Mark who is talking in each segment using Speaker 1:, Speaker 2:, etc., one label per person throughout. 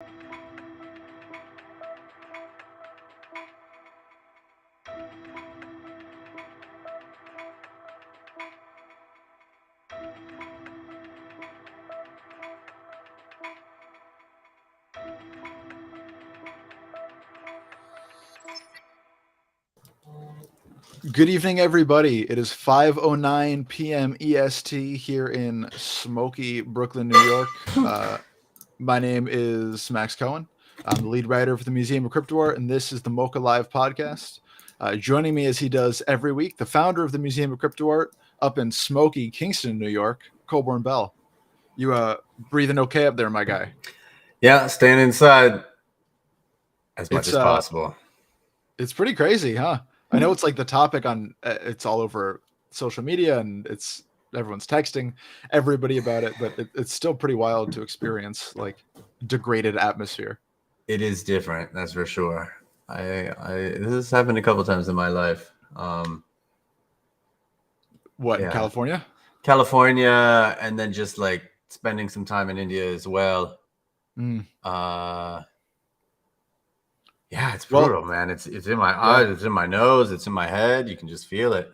Speaker 1: Good evening, everybody. It is 5:09 p.m. EST here in smoky Brooklyn, New York. My name is Max Cohen. I'm the lead writer for the Museum of Crypto Art, and this is the Mocha Live podcast. Joining me, as he does every week, the founder of the Museum of Crypto Art up in smoky Kingston, New York, Colborne Bell. You breathing okay up there, my guy?
Speaker 2: Yeah, staying inside as much as possible.
Speaker 1: It's pretty crazy, huh? I know it's like the topic on it's all over social media and everyone's texting everybody about it, but it's still pretty wild to experience like degraded atmosphere.
Speaker 2: It is different, that's for sure. This has happened a couple times in my life.
Speaker 1: In California?
Speaker 2: California, and then just like spending some time in India as well. Yeah, it's brutal, man. It's in my eyes, it's in my nose, it's in my head. You can just feel it.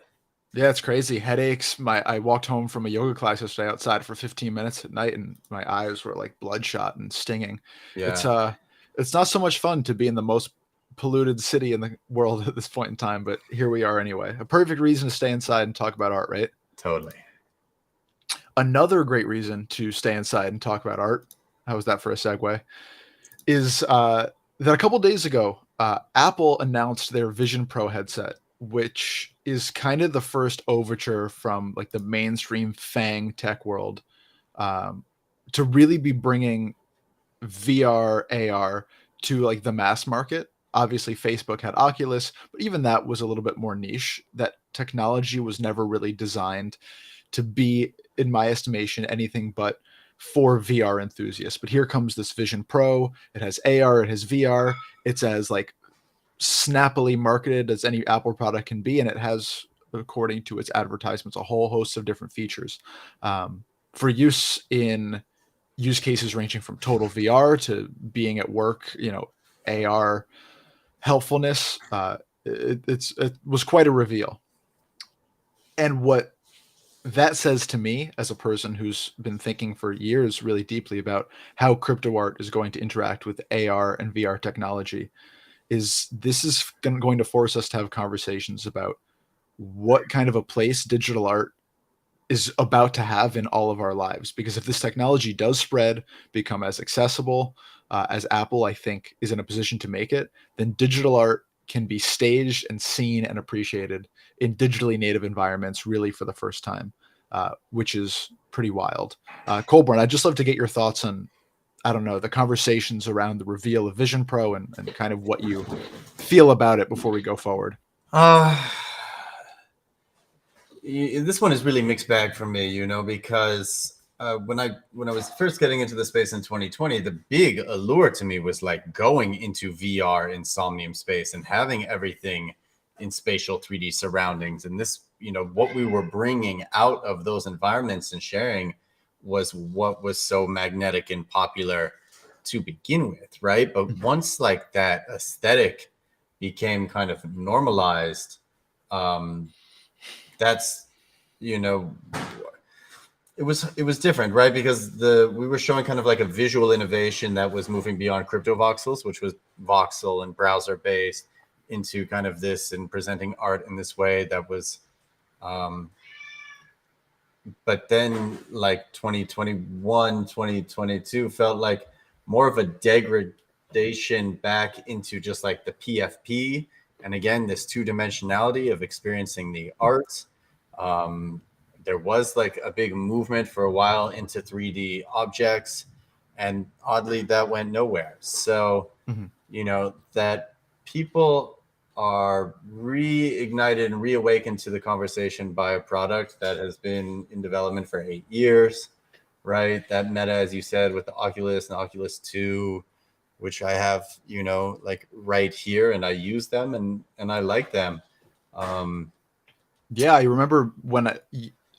Speaker 1: Yeah, it's crazy. Headaches. I walked home from a yoga class yesterday outside for 15 minutes at night, and my eyes were like bloodshot and stinging. Yeah. It's not so much fun to be in the most polluted city in the world at this point in time, but here we are anyway. A perfect reason to stay inside and talk about art, right?
Speaker 2: Totally.
Speaker 1: Another great reason to stay inside and talk about art, how was that for a segue, is that a couple days ago, Apple announced their Vision Pro headset, which is kind of the first overture from like the mainstream FANG tech world to really be bringing VR, AR to like the mass market. Obviously, Facebook had Oculus, but even that was a little bit more niche. That technology was never really designed to be, in my estimation, anything but for VR enthusiasts. But here comes this Vision Pro. It has AR, it has VR. It's as like snappily marketed as any Apple product can be, and it has, according to its advertisements, a whole host of different features for use in use cases ranging from total VR to being at work, AR helpfulness. It was quite a reveal. And what that says to me, as a person who's been thinking for years really deeply about how crypto art is going to interact with AR and VR technology, is this is going to force us to have conversations about what kind of a place digital art is about to have in all of our lives. Because if this technology does spread, become as accessible as Apple, I think, is in a position to make it, then digital art can be staged and seen and appreciated in digitally native environments really for the first time, which is pretty wild. Colborne, I'd just love to get your thoughts on, I don't know, the conversations around the reveal of Vision Pro and kind of what you feel about it before we go forward.
Speaker 2: This one is really mixed bag for me, because when I was first getting into the space in 2020, the big allure to me was like going into VR in Somnium space and having everything in spatial 3D surroundings. And this, what we were bringing out of those environments and sharing was what was so magnetic and popular to begin with, right? But once like that aesthetic became kind of normalized, that's, it was different, right? Because we were showing kind of like a visual innovation that was moving beyond crypto voxels, which was voxel and browser based, into kind of this and presenting art in this way that was but then like 2021 2022 felt like more of a degradation back into just like the PFP, and again this two-dimensionality of experiencing the art. There was like a big movement for a while into 3D objects, and oddly that went nowhere. So that people are reignited and reawakened to the conversation by a product that has been in development for 8 years, right? That meta, as you said, with the Oculus and Oculus 2, which I have, like right here, and I use them and I like them.
Speaker 1: Yeah, I remember when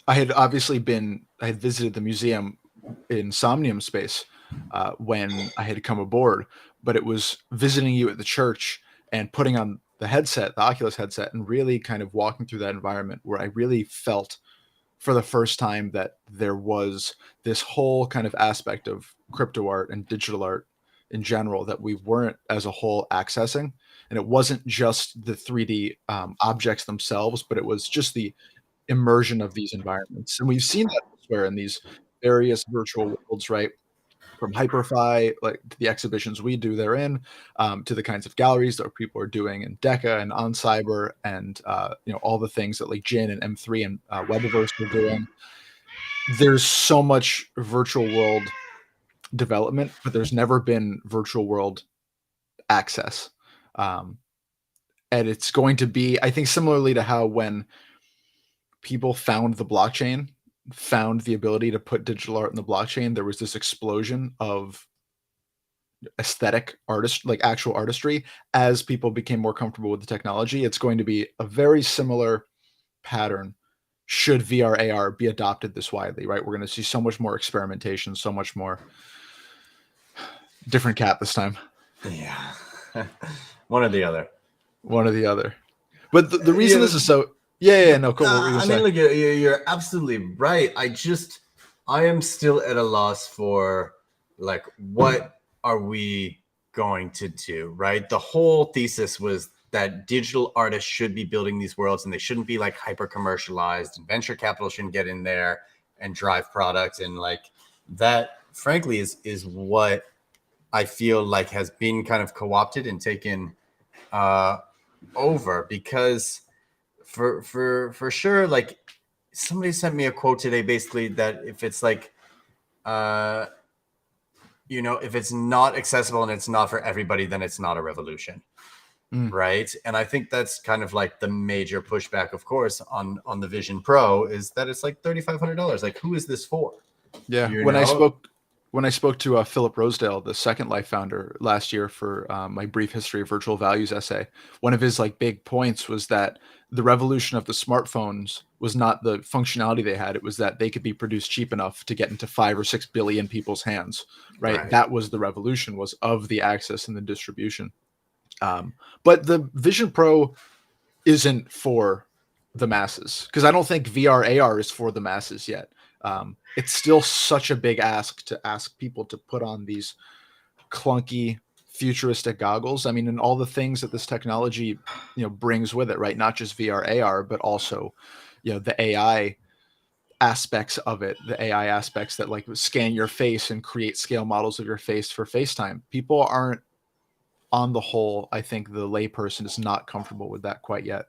Speaker 1: I had obviously I had visited the museum in Somnium space when I had come aboard, but it was visiting you at the church and putting on the headset, the Oculus headset, and really kind of walking through that environment where I really felt for the first time that there was this whole kind of aspect of crypto art and digital art in general that we weren't as a whole accessing. And it wasn't just the 3D objects themselves, but it was just the immersion of these environments. And we've seen that elsewhere in these various virtual worlds, right? From Hyperfi, like to the exhibitions we do therein, to the kinds of galleries that people are doing in Deca and on Cyber, and all the things that like Jin and M3 and Webiverse are doing. There's so much virtual world development, but there's never been virtual world access, and it's going to be, I think, similarly to how when people found the blockchain, found the ability to put digital art in the blockchain, there was this explosion of aesthetic artist, like actual artistry, as people became more comfortable with the technology. It's going to be a very similar pattern should VR AR be adopted this widely, right? We're going to see so much more experimentation, so much more different cat this time.
Speaker 2: Yeah. One or the other.
Speaker 1: One or the other. But the reason this is so no, cool.
Speaker 2: I mean, look, you're absolutely right. I am still at a loss for like, what are we going to do, right? The whole thesis was that digital artists should be building these worlds and they shouldn't be like hyper commercialized, and venture capital shouldn't get in there and drive product. And like that, frankly, is what I feel like has been kind of co-opted and taken over, because for sure, like somebody sent me a quote today, basically that if it's like if it's not accessible and it's not for everybody, then it's not a revolution. Right. And I think that's kind of like the major pushback, of course, on the Vision Pro, is that it's like $3,500. Like, who is this for?
Speaker 1: Yeah. When I spoke to Philip Rosedale, the Second Life founder, last year for my brief history of virtual values essay, one of his like big points was that the revolution of the smartphones was not the functionality they had. It was that they could be produced cheap enough to get into 5 or 6 billion people's hands. Right. That was the revolution, was of the access and the distribution. But the Vision Pro isn't for the masses, because I don't think VR AR is for the masses yet. It's still such a big ask to ask people to put on these clunky futuristic goggles. I mean, and all the things that this technology, brings with it, right? Not just VR AR, but also, the AI aspects of it, the AI aspects that like scan your face and create scale models of your face for FaceTime. People aren't, on the whole, I think the layperson is not comfortable with that quite yet.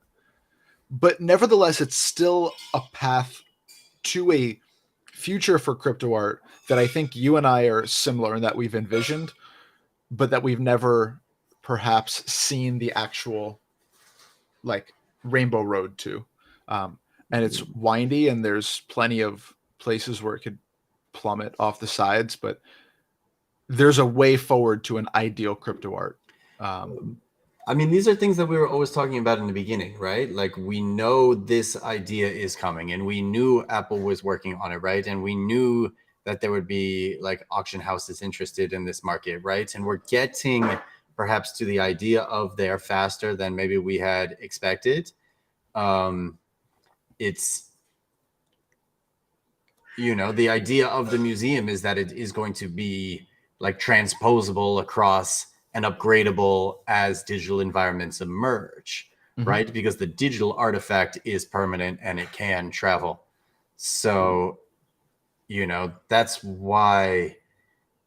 Speaker 1: But nevertheless, it's still a path to a future for crypto art that I think you and I are similar in that we've envisioned, but that we've never perhaps seen the actual like rainbow road to. And it's windy, and there's plenty of places where it could plummet off the sides, but there's a way forward to an ideal crypto art.
Speaker 2: I mean, these are things that we were always talking about in the beginning, right? Like, we know this idea is coming, and we knew Apple was working on it, right? And we knew that there would be like auction houses interested in this market, right? And we're getting perhaps to the idea of there faster than maybe we had expected. It's, the idea of the museum is that it is going to be like transposable across and upgradable as digital environments emerge, right? Because the digital artifact is permanent and it can travel. So, that's why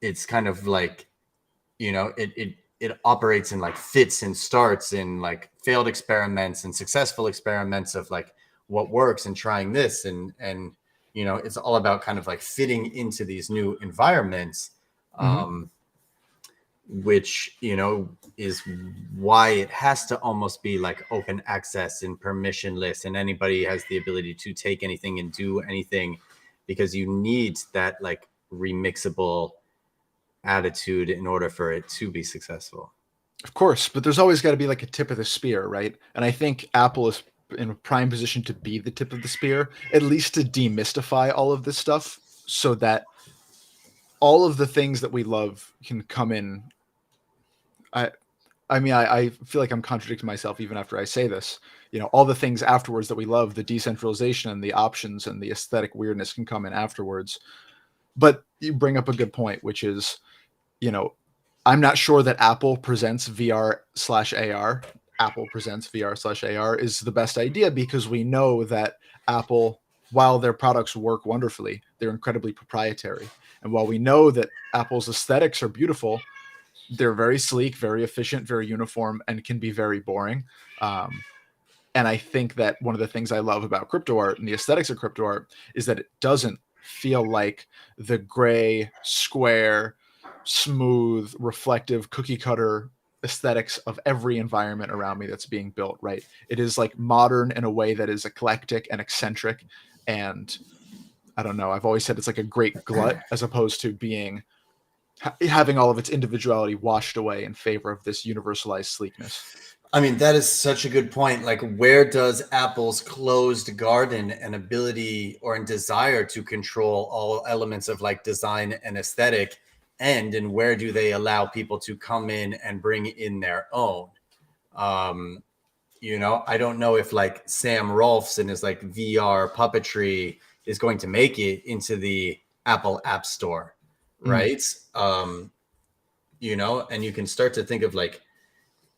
Speaker 2: it's kind of like, it operates in like fits and starts in like failed experiments and successful experiments of like what works and trying this. And it's all about kind of like fitting into these new environments. Which is why it has to almost be like open access and permissionless, and anybody has the ability to take anything and do anything, because you need that like remixable attitude in order for it to be successful.
Speaker 1: Of course, but there's always got to be like a tip of the spear, right? And I think Apple is in a prime position to be the tip of the spear, at least to demystify all of this stuff, so that all of the things that we love can come in. I feel like I'm contradicting myself even after I say this. All the things afterwards that we love, the decentralization and the options and the aesthetic weirdness can come in afterwards. But you bring up a good point, which is, you know, I'm not sure that Apple presents VR/AR. Apple presents VR/AR is the best idea because we know that Apple, while their products work wonderfully, they're incredibly proprietary. And while we know that Apple's aesthetics are beautiful, they're very sleek, very efficient, very uniform, and can be very boring. And I think that one of the things I love about crypto art and the aesthetics of crypto art is that it doesn't feel like the gray, square, smooth, reflective, cookie cutter aesthetics of every environment around me that's being built, right? It is like modern in a way that is eclectic and eccentric. And I don't know, I've always said it's like a great glut as opposed to being having all of its individuality washed away in favor of this universalized sleekness.
Speaker 2: I mean, that is such a good point. Like, where does Apple's closed garden and ability or desire to control all elements of like design and aesthetic end, and where do they allow people to come in and bring in their own? I don't know if like Sam Rolfs and his like VR puppetry is going to make it into the Apple App Store, right? And you can start to think of like,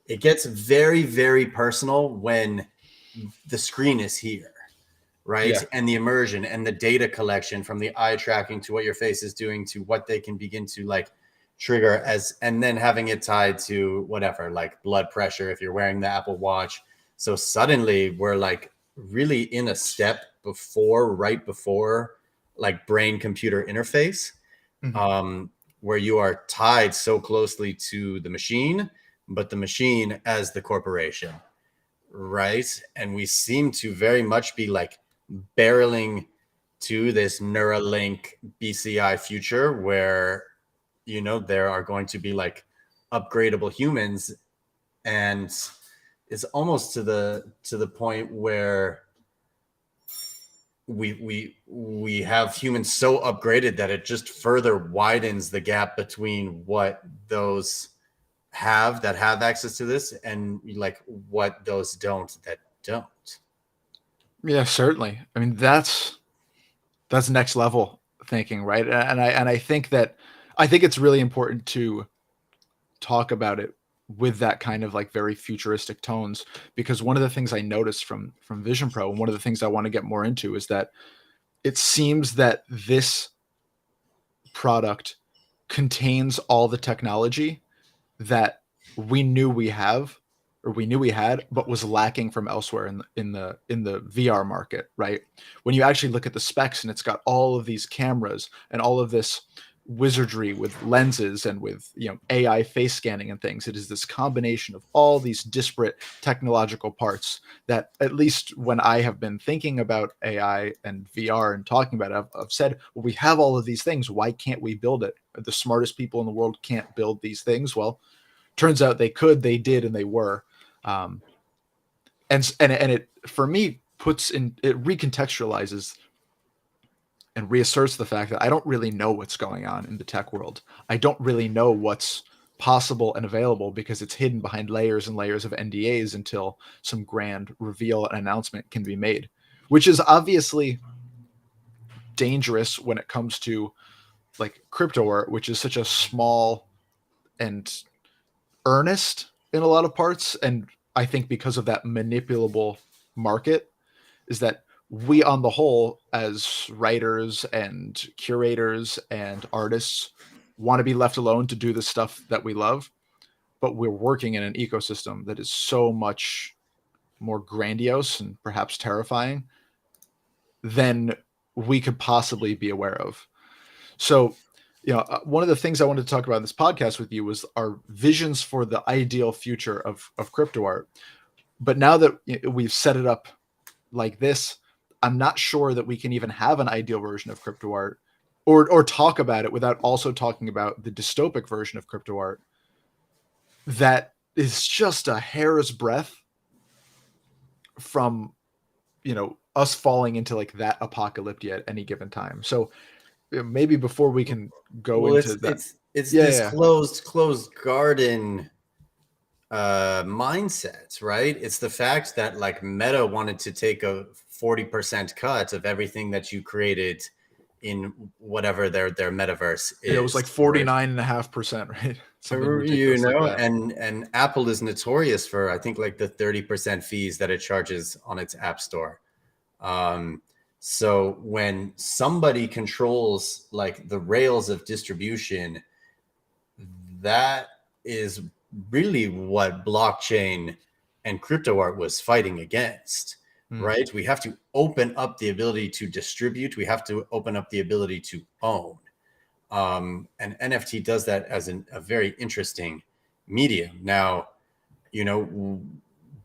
Speaker 2: it gets very, very personal when the screen is here, right?
Speaker 1: Yeah.
Speaker 2: And the immersion and the data collection from the eye tracking to what your face is doing to what they can begin to like trigger as, and then having it tied to whatever, like blood pressure if you're wearing the Apple Watch. So suddenly we're like really in a step right before like brain computer interface, where you are tied so closely to the machine, but the machine as the corporation, right? And we seem to very much be like barreling to this Neuralink BCI future where, there are going to be like upgradable humans, and it's almost to the point where we have humans so upgraded that it just further widens the gap between what those have access to this and like what those don't that don't.
Speaker 1: Yeah, certainly. I mean, that's next level thinking, right? And I think it's really important to talk about it with that kind of like very futuristic tones, because one of the things I noticed from Vision Pro, and one of the things I want to get more into, is that it seems that this product contains all the technology that we knew we had, but was lacking from elsewhere in the VR market, right? When you actually look at the specs, and it's got all of these cameras and all of this wizardry with lenses and with AI face scanning and things. It is this combination of all these disparate technological parts that, at least when I have been thinking about AI and VR and talking about it, I've said, well, we have all of these things. Why can't we build it? The smartest people in the world can't build these things. Well, turns out they could, they did, and they were. And it, for me, it recontextualizes and reasserts the fact that I don't really know what's going on in the tech world. I don't really know what's possible and available because it's hidden behind layers and layers of NDAs until some grand reveal and announcement can be made, which is obviously dangerous when it comes to like crypto art, which is such a small and earnest in a lot of parts. And I think because of that manipulable market, is that we on the whole, as writers and curators and artists, want to be left alone to do the stuff that we love, but we're working in an ecosystem that is so much more grandiose and perhaps terrifying than we could possibly be aware of. So, one of the things I wanted to talk about in this podcast with you was our visions for the ideal future of crypto art. But now that we've set it up like this, I'm not sure that we can even have an ideal version of crypto art, or talk about it without also talking about the dystopic version of crypto art that is just a hair's breadth from us falling into like that apocalypse at any given time. So maybe before we can go
Speaker 2: Well,
Speaker 1: into that.
Speaker 2: it's
Speaker 1: Yeah,
Speaker 2: this
Speaker 1: yeah,
Speaker 2: closed garden mindset, right? It's the fact that like Meta wanted to take a 40% cut of everything that you created in whatever their metaverse
Speaker 1: yeah. It was like
Speaker 2: is, right?
Speaker 1: 49.5%, right? Something
Speaker 2: You
Speaker 1: ridiculous like
Speaker 2: know,
Speaker 1: that.
Speaker 2: and Apple is notorious for, I think, like the 30% fees that it charges on its app store. Um, so when somebody controls like the rails of distribution, that is really what blockchain and crypto art was fighting against,
Speaker 1: Mm,
Speaker 2: right? We have to open up the ability to distribute. We have to open up the ability to own. And NFT does that as a very interesting medium. Now, you know,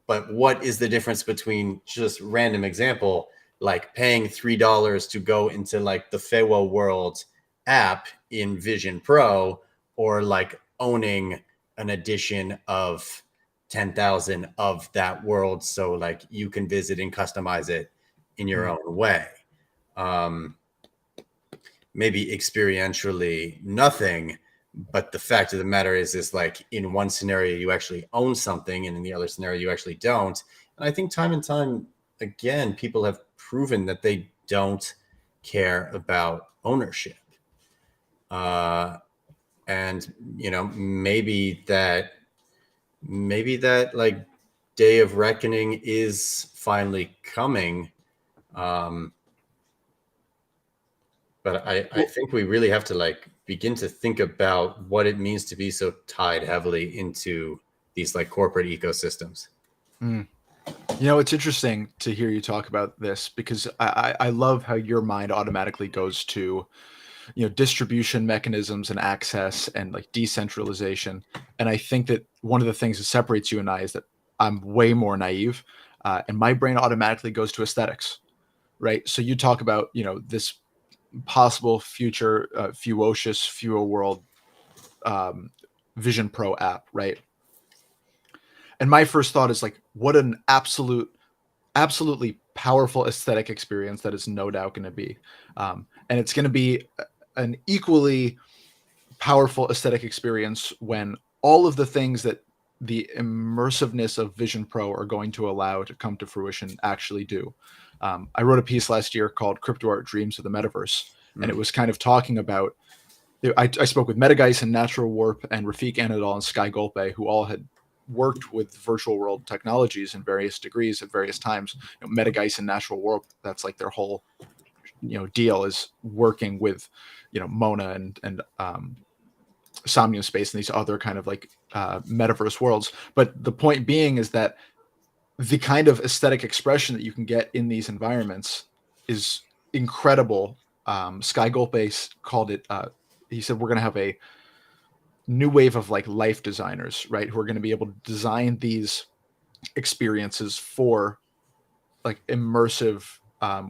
Speaker 2: but what is the difference between, just random example, like paying $3 to go into like the Fewo World app in Vision Pro, or like owning an edition of 10,000 of that world, so like you can visit and customize it in your
Speaker 1: mm,
Speaker 2: own way? Um, Maybe experientially nothing, but the fact of the matter is like in one scenario you actually own something, and in the other scenario you actually don't. And I think time and time again people have proven that they don't care about ownership. uh and you know, maybe that like day of reckoning is finally coming. um But I
Speaker 1: well,
Speaker 2: think we really have to like begin to think about what it means to be so tied heavily into these like corporate ecosystems.
Speaker 1: mm. You know, it's interesting to hear you talk about this because I love how your mind automatically goes to, distribution mechanisms and access and like decentralization. And I think that one of the things that separates you and I is that I'm way more naive, and my brain automatically goes to aesthetics, right? So you talk about, this possible future, Fuocious Fuel World, um, Vision Pro app, right? And my first thought is like, what an absolutely powerful aesthetic experience that is no doubt going to be. And it's going to be an equally powerful aesthetic experience when all of the things that the immersiveness of Vision Pro are going to allow to come to fruition actually do. I wrote a piece last year called Crypto Art Dreams of the Metaverse, and it
Speaker 2: Mm.
Speaker 1: was kind of talking about. I spoke with Metageist and Natural Warp and Rafik Anadol and Sky Golpe, who all had worked with virtual world technologies in various degrees at various times. Metageist and Natural Warp, that's like their whole deal is working with Mona and Somnium Space and these other kind of like metaverse worlds. But the point being is that the kind of aesthetic expression that you can get in these environments is incredible. Sky Golpe called it. He said we're going to have a new wave of like life designers, right? Who are going to be able to design these experiences for like immersive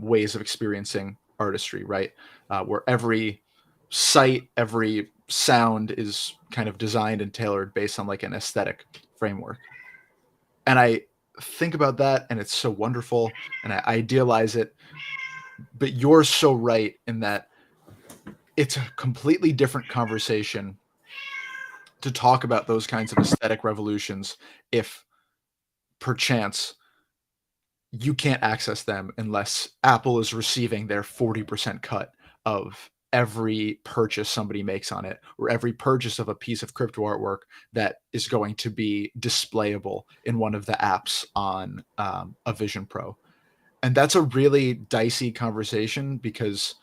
Speaker 1: ways of experiencing artistry, right? Where every sight, every sound is kind of designed and tailored based on like an aesthetic framework. And I think about that and it's so wonderful and I idealize it. But you're so right in that it's a completely different conversation to talk about those kinds of aesthetic revolutions if perchance you can't access them unless Apple is receiving their 40% cut of every purchase somebody makes on it, or every purchase of a piece of crypto artwork that is going to be displayable in one of the apps on a Vision Pro. And that's a really dicey conversation because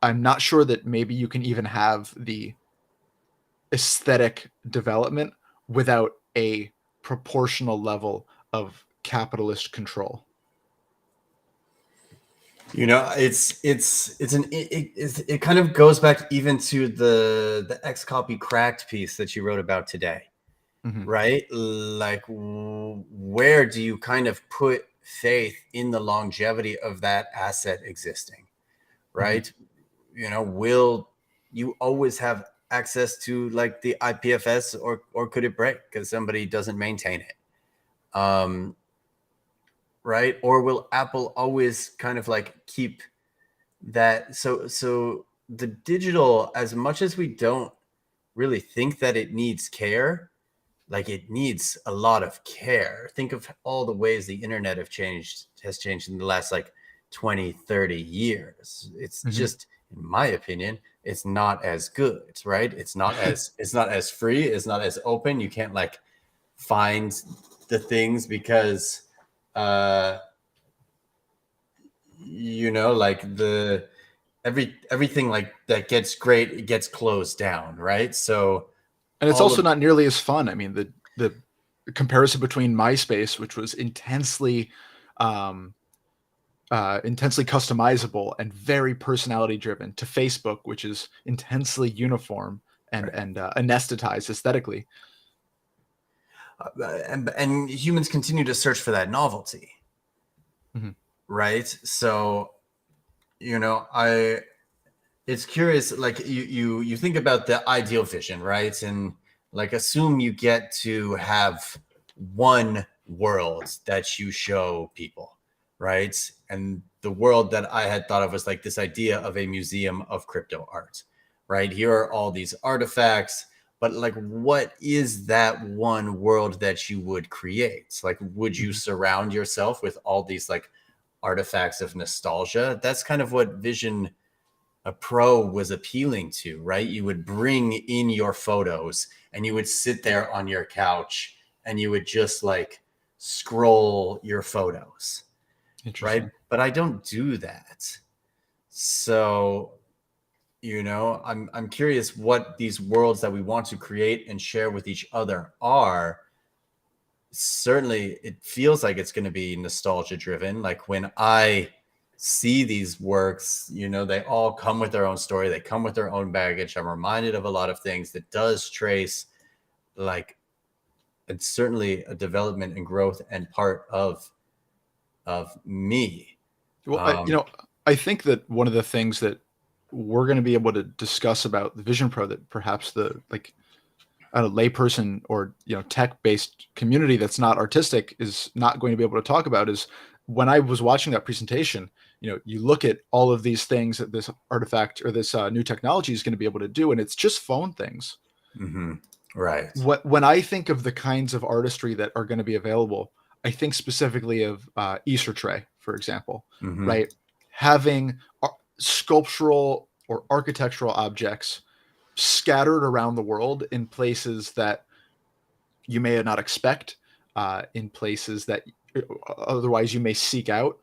Speaker 1: I'm not sure that maybe you can even have the aesthetic development without a proportional level of capitalist control.
Speaker 2: You know, it kind of goes back even to the X copy cracked piece that you wrote about today,
Speaker 1: Mhm.
Speaker 2: right? Like, where do you kind of put faith in the longevity of that asset existing,
Speaker 1: Mhm.
Speaker 2: right? You know, will you always have access to like the IPFS, or could it break because somebody doesn't maintain it? Um, right? Or will Apple always kind of like keep that so the digital, as much as we don't really think that it needs care, like it needs a lot of care. Think of all the ways the internet has changed in the last like 20, 30 years. It's
Speaker 1: Hmm.
Speaker 2: just, in my opinion, it's not as good, right? It's not as free, it's not as open. You can't like find the things because uh like the everything like that gets great, it gets closed down, right? So
Speaker 1: And it's
Speaker 2: all
Speaker 1: also
Speaker 2: of
Speaker 1: not nearly as fun. I mean, the comparison between MySpace, which was um, intensely customizable and very personality driven, to Facebook, which is intensely uniform and
Speaker 2: right.
Speaker 1: anesthetized aesthetically.
Speaker 2: And humans continue to search for that novelty,
Speaker 1: Mhm.
Speaker 2: right? So I it's curious, like you think about the ideal vision, right? And like assume you get to have one world that you show people, right? And the world that I had thought of was like this idea of a museum of crypto art, right? Here are all these artifacts, but like what is that one world that you would create? Like would you
Speaker 1: Mhm.
Speaker 2: surround yourself with all these like artifacts of nostalgia? That's kind of what Vision Pro was appealing to, right? You would bring in your photos and you would sit there on your couch and you would just like scroll your photos, right?
Speaker 1: Interesting.
Speaker 2: But I don't do that. So, I'm curious what these worlds that we want to create and share with each other are. Certainly it feels like it's going to be nostalgia driven. Like when I see these works, they all come with their own story, they come with their own baggage. I'm reminded of a lot of things that does trace like it's certainly a development and growth and part of me.
Speaker 1: Well,
Speaker 2: um
Speaker 1: I think that one of the things that we're going to be able to discuss about the Vision Pro that perhaps the like a layperson or tech based community that's not artistic is not going to be able to talk about is when I was watching that presentation. You look at all of these things that this artifact or this new technology is going to be able to do, and it's just phone things.
Speaker 2: mhm, right.
Speaker 1: When I think of the kinds of artistry that are going to be available, I think specifically of Easter Tray, for example,
Speaker 2: Mhm,
Speaker 1: right? Having sculptural or architectural objects scattered around the world in places that you may not expect, in places that otherwise you may seek out.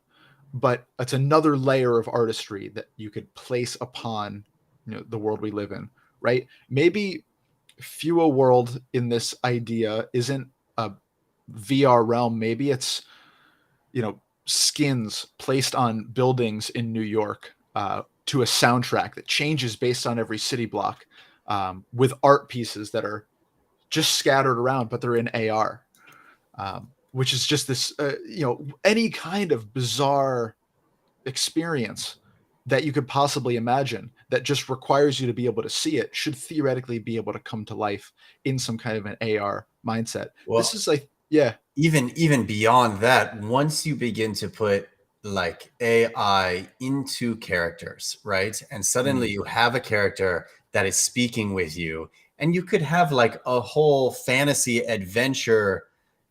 Speaker 1: But it's another layer of artistry that you could place upon the world we live in, right? Maybe Fua World in this idea isn't a VR realm. Maybe it's skins placed on buildings in New York, to a soundtrack that changes based on every city block, with art pieces that are just scattered around, but they're in AR, which is just this, any kind of bizarre experience that you could possibly imagine that just requires you to be able to see it should theoretically be able to come to life in some kind of an AR mindset. This
Speaker 2: well,
Speaker 1: is like, yeah.
Speaker 2: even beyond that, once you begin to put like AI into characters, right? And suddenly
Speaker 1: Mm.
Speaker 2: you have a character that is speaking with you, and you could have like a whole fantasy adventure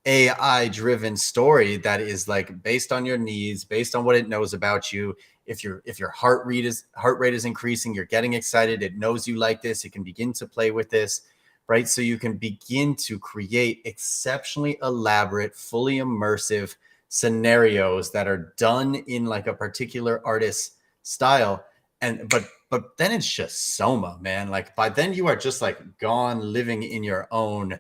Speaker 2: AI driven story that is like based on your needs, based on what it knows about you. If your heart rate is increasing, you're getting excited, it knows you like this, it can begin to play with this, right? So you can begin to create exceptionally elaborate, fully immersive scenarios that are done in like a particular artist's style. And but then it's just Soma, man. Like by then you are just like gone living in your own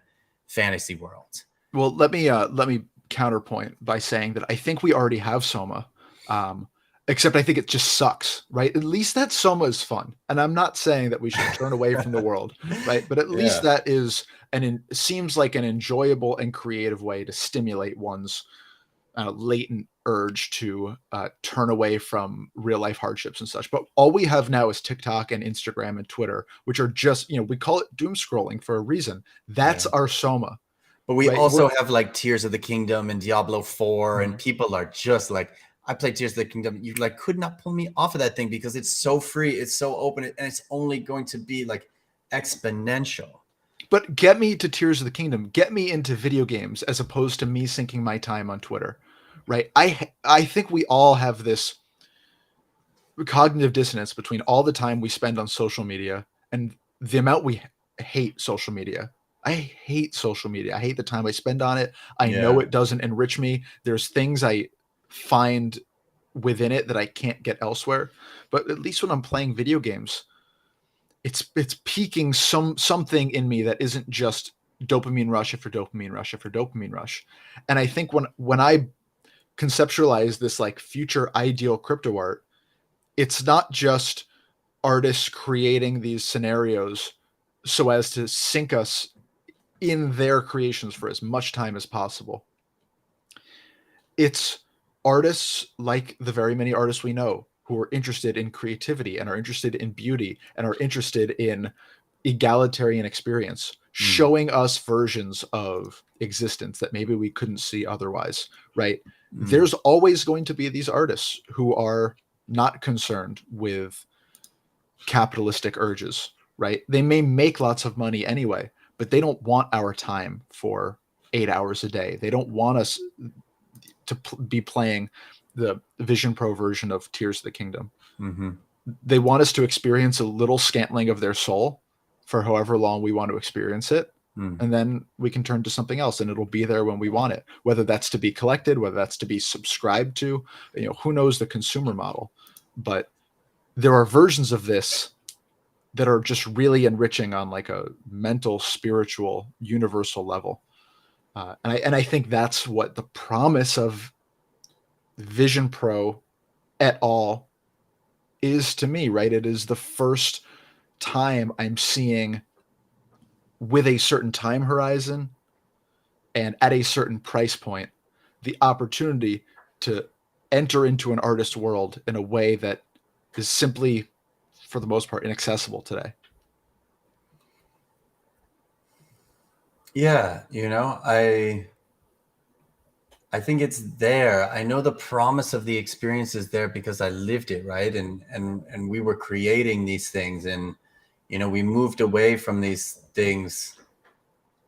Speaker 2: fantasy world.
Speaker 1: Well, let me counterpoint by saying that I think we already have Soma, um, except I think it just sucks, right? At least that Soma is fun, and I'm not saying that we should turn away from the world, right? But at least
Speaker 2: Yeah.
Speaker 1: that is seems like an enjoyable and creative way to stimulate one's latent urge to turn away from real life hardships and such. But all we have now is TikTok and Instagram and Twitter, which are just, we call it doom scrolling for a reason. That's
Speaker 2: Yeah.
Speaker 1: our Soma,
Speaker 2: But we
Speaker 1: right?
Speaker 2: also have like Tears of the Kingdom and Diablo 4, and
Speaker 1: Mhm.
Speaker 2: people are just like, I played Tears of the Kingdom. You like could not pull me off of that thing because it's so free, it's so open, and it's only going to be like exponential.
Speaker 1: But get me to Tears of the Kingdom. Get me into video games as opposed to me sinking my time on Twitter, right? I think we all have this cognitive dissonance between all the time we spend on social media and the amount we hate social media. I hate social media. I hate the time I spend on it. I know
Speaker 2: Yeah.
Speaker 1: it doesn't enrich me. There's things I find within it that I can't get elsewhere. But at least when I'm playing video games, it's piquing something in me that isn't just dopamine rush after dopamine rush after dopamine rush. And I think when I conceptualize this like future ideal crypto art, it's not just artists creating these scenarios so as to sink us in their creations for as much time as possible. It's artists like the very many artists we know who are interested in creativity and are interested in beauty and are interested in egalitarian experience, showing us versions of existence that maybe we couldn't see otherwise, right? There's always going to be these artists who are not concerned with capitalistic urges, right? They may make lots of money anyway, but they don't want our time for 8 hours a day. They don't want us to be playing the Vision Pro version of Tears of the Kingdom.
Speaker 2: Mm-hmm.
Speaker 1: They want us to experience a little scantling of their soul for however long we want to experience it. And then we can turn to something else and it'll be there when we want it, whether that's to be collected, whether that's to be subscribed to, who knows the consumer model. But there are versions of this that are just really enriching on like a mental, spiritual, universal level. And I think that's what the promise of Vision Pro et al. Is to me, right? It is the first time I'm seeing with a certain time horizon and at a certain price point, the opportunity to enter into an artist world in a way that is simply, for the most part, inaccessible today.
Speaker 2: Yeah, I think it's there. I know the promise of the experience is there because I lived it, right? And we were creating these things, and we moved away from these things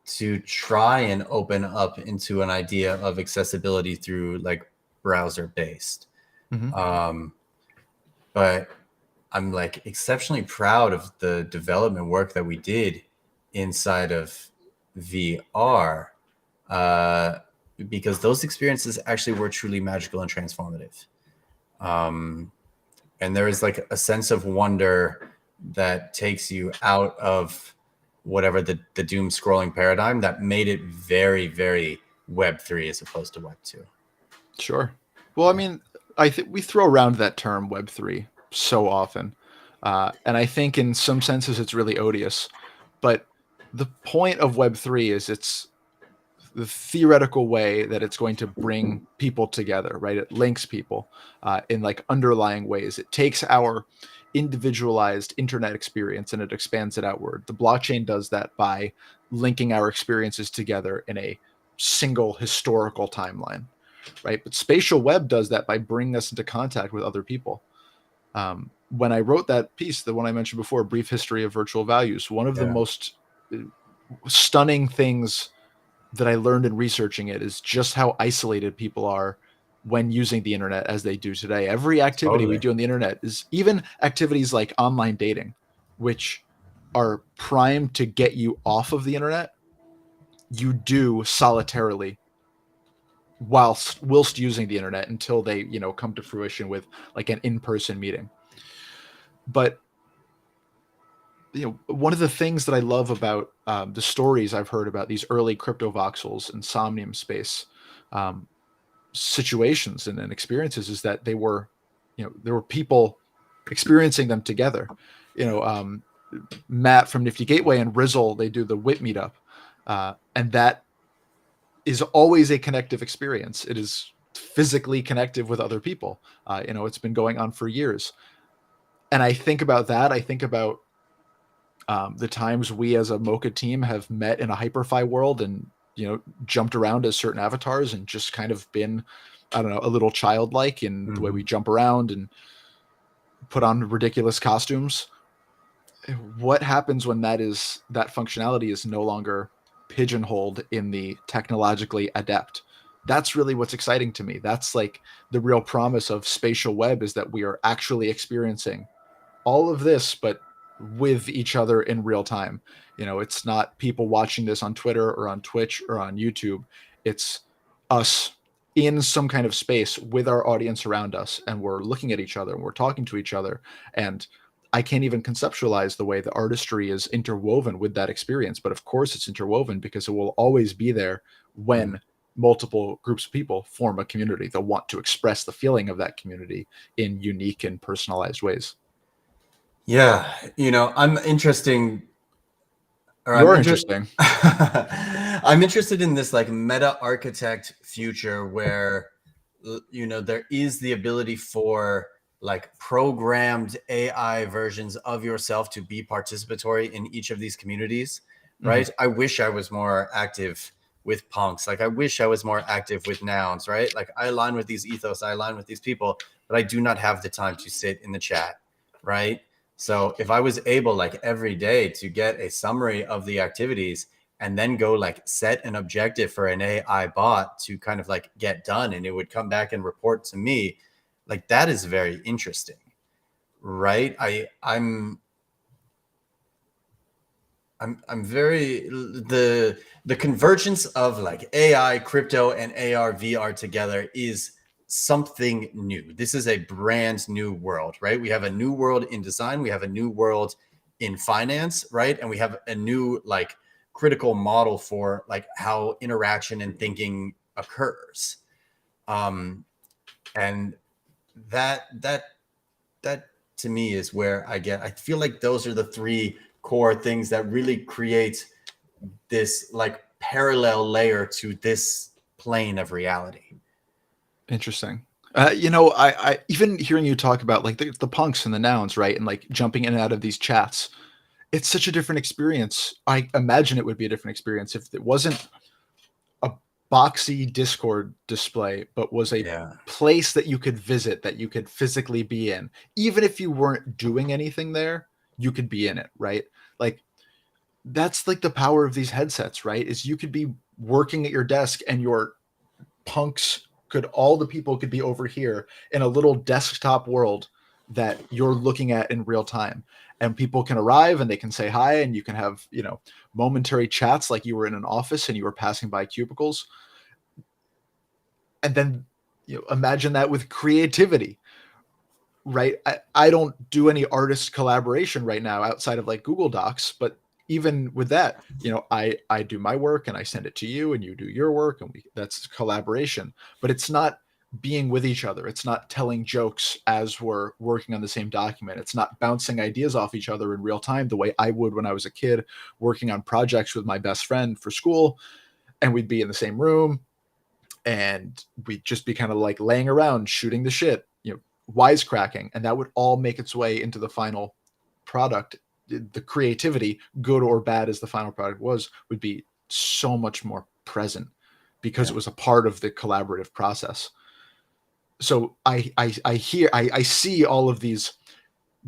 Speaker 2: to try and open up into an idea of accessibility through like browser based. But I'm like exceptionally proud of the development work that we did inside of VR, because those experiences actually were truly magical and transformative. And there is like a sense of wonder that takes you out of whatever the doom scrolling paradigm that made it very, very Web3 as opposed to Web2.
Speaker 1: Sure. Well, I mean, I think we throw around that term Web3 so often. And I think in some senses it's really odious. But the point of Web3 is it's the theoretical way that it's going to bring people together, right? It links people in like underlying ways. It takes our individualized internet experience and it expands it outward. The blockchain does that by linking our experiences together in a single historical timeline, right? But spatial web does that by bringing us into contact with other people. When I wrote that piece, the one I mentioned before, Brief History of Virtual Values, one of the most stunning things that I learned in researching it is just how isolated people are when using the internet as they do today. Every activity we do on the internet is even activities like online dating, which are primed to get you off of the internet, you do solitarily whilst using the internet until they, come to fruition with like an in-person meeting. But one of the things that I love about the stories I've heard about these early crypto voxels and Somnium space situations and experiences is that there were people experiencing them together. Matt from Nifty Gateway and Rizzle, they do the WIT meetup, and that is always a connective experience. It is physically connective with other people. It's been going on for years, and I think about that. I think about the times we as a Mocha team have met in a HyperFi world and, jumped around as certain avatars and just kind of been I don't know, a little childlike in the way we
Speaker 2: Mhm.
Speaker 1: jump around and put on ridiculous costumes. What happens when that functionality is no longer pigeonholed in the technologically adept? That's really what's exciting to me. That's like the real promise of spatial web, is that we are actually experiencing all of this, but with each other in real time. It's not people watching this on Twitter or on Twitch or on YouTube. It's us in some kind of space with our audience around us, and we're looking at each other and we're talking to each other. And I can't even conceptualize the way the artistry is interwoven with that experience. But of course, it's interwoven because it will always be there
Speaker 2: Mm.
Speaker 1: when multiple groups of people form a community. They'll want to express the feeling of that community in unique and personalized ways.
Speaker 2: Yeah, I'm interesting, or I'm
Speaker 1: You're
Speaker 2: interested.
Speaker 1: interesting.
Speaker 2: I'm interested in this like meta architect future where there is the ability for like programmed AI versions of yourself to be participatory in each of these communities,
Speaker 1: Mhm.
Speaker 2: right? I wish I was more active with punks. Like I wish I was more active with nouns, right? Like I align with these ethos, I align with these people, but I do not have the time to sit in the chat, right? So if I was able like every day to get a summary of the activities and then go like set an objective for an AI bot to kind of like get done, and it would come back and report to me, like that is very interesting, right? I'm very the convergence of like AI, crypto, and AR VR together is something new. This is a brand new world, right? We have a new world in design, we have a new world in finance, right? And we have a new like critical model for like how interaction and thinking occurs. And that to me is where I feel like those are the three core things that really create this like parallel layer to this plane of reality.
Speaker 1: Interesting. I even hearing you talk about like the punks and the nouns, right? And like jumping in and out of these chats, it's such a different experience. I imagine it would be a different experience if it wasn't a boxy Discord display, but was a
Speaker 2: Yeah.
Speaker 1: place that you could visit, that you could physically be in. Even if you weren't doing anything there, you could be in it, right? Like that's like the power of these headsets, right? Is you could be working at your desk and your punks all the people could be over here in a little desktop world that you're looking at in real time, and people can arrive and they can say hi, and you can have momentary chats like you were in an office and you were passing by cubicles. And then imagine that with creativity, right? I don't do any artist collaboration right now outside of like Google Docs, but even with that, I do my work and I send it to you and you do your work, and that's collaboration. But it's not being with each other. It's not telling jokes as we're working on the same document. It's not bouncing ideas off each other in real time the way I would when I was a kid working on projects with my best friend for school, and we'd be in the same room and we'd just be kind of like laying around shooting the shit, wisecracking, and that would all make its way into the final product. The creativity, good or bad as the final product was, would be so much more present because
Speaker 2: Yeah.
Speaker 1: it was a part of the collaborative process. So I see all of these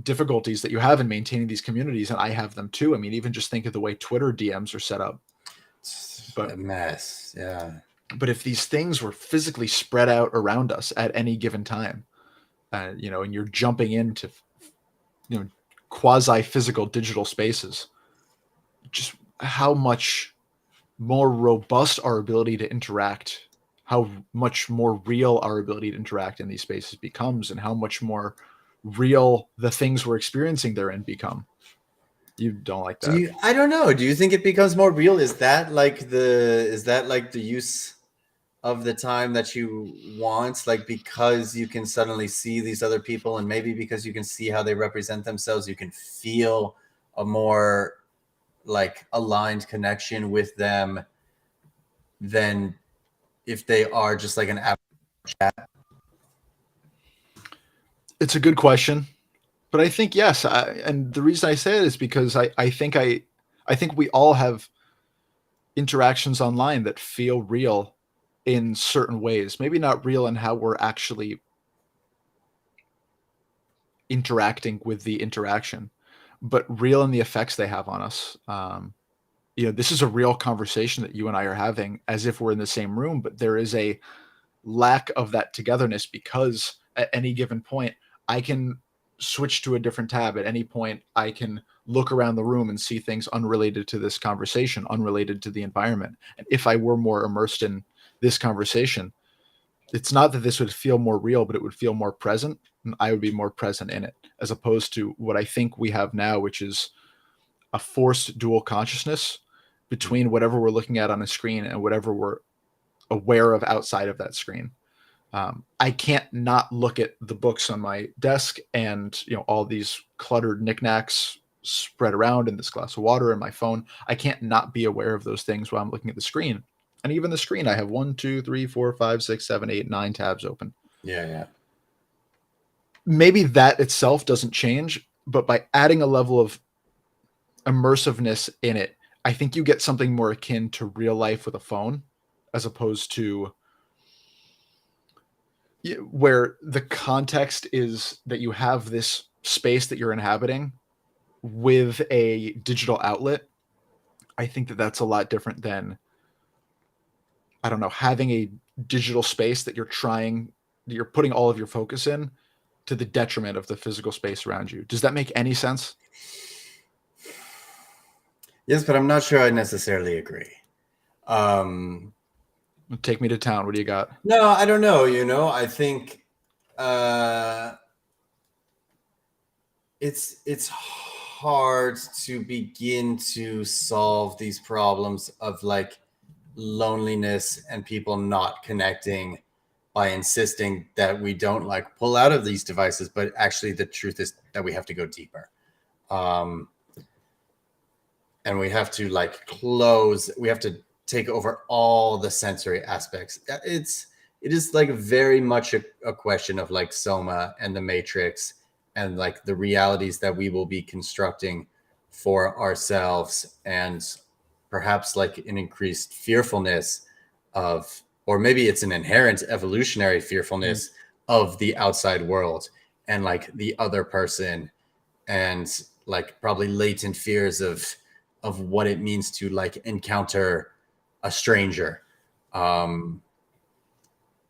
Speaker 1: difficulties that you have in maintaining these communities, and I have them too. I mean, even just think of the way Twitter DMs are set up.
Speaker 2: It's
Speaker 1: But
Speaker 2: a mess. Yeah.
Speaker 1: if these things were physically spread out around us at any given time, and you're jumping into quasi physical digital spaces, just how much more robust our ability to interact, how much more real our ability to interact in these spaces becomes, and how much more real the things we're experiencing therein become. You don't like that?
Speaker 2: I don't know. Do you think it becomes more real? Is that like the use of the time that you want? Like because you can suddenly see these other people, and maybe because you can see how they represent themselves, you can feel a more like aligned connection with them than if they are just like an app chat.
Speaker 1: It's a good question, but I think yes. And the reason I say it is because I think we all have interactions online that feel real in certain ways. Maybe not real in how we're actually interacting with the interaction, but real in the effects they have on us. This is a real conversation that you and I are having as if we're in the same room, but there is a lack of that togetherness because at any given point, I can switch to a different tab. At any point, I can look around the room and see things unrelated to this conversation, unrelated to the environment. And if I were more immersed in this conversation, it's not that this would feel more real, but it would feel more present, and I would be more present in it, as opposed to what I think we have now, which is a forced dual consciousness between whatever we're looking at on a screen and whatever we're aware of outside of that screen. I can't not look at the books on my desk and all these cluttered knickknacks spread around in this glass of water and my phone. I can't not be aware of those things while I'm looking at the screen. And even the screen, I have 1, 2, 3, 4, 5, 6, 7, 8, 9 tabs open.
Speaker 2: Yeah.
Speaker 1: Maybe that itself doesn't change, but by adding a level of immersiveness in it, I think you get something more akin to real life with a phone, as opposed to where the context is that you have this space that you're inhabiting with a digital outlet. I think that that's a lot different than, I don't know, having a digital space that you're putting all of your focus in to the detriment of the physical space around you. Does that make any sense?
Speaker 2: Yes, but I'm not sure I necessarily agree.
Speaker 1: Take me to town. What do you got?
Speaker 2: No, I don't know. I think it's hard to begin to solve these problems of like loneliness and people not connecting by insisting that we don't like pull out of these devices, but actually the truth is that we have to go deeper. And we have to we have to take over all the sensory aspects. It is like very much a question of like Soma and the Matrix and like the realities that we will be constructing for ourselves, and perhaps like an increased fearfulness of, or maybe it's an inherent evolutionary fearfulness of the outside world and like the other person, and like probably latent fears of what it means to like encounter a stranger.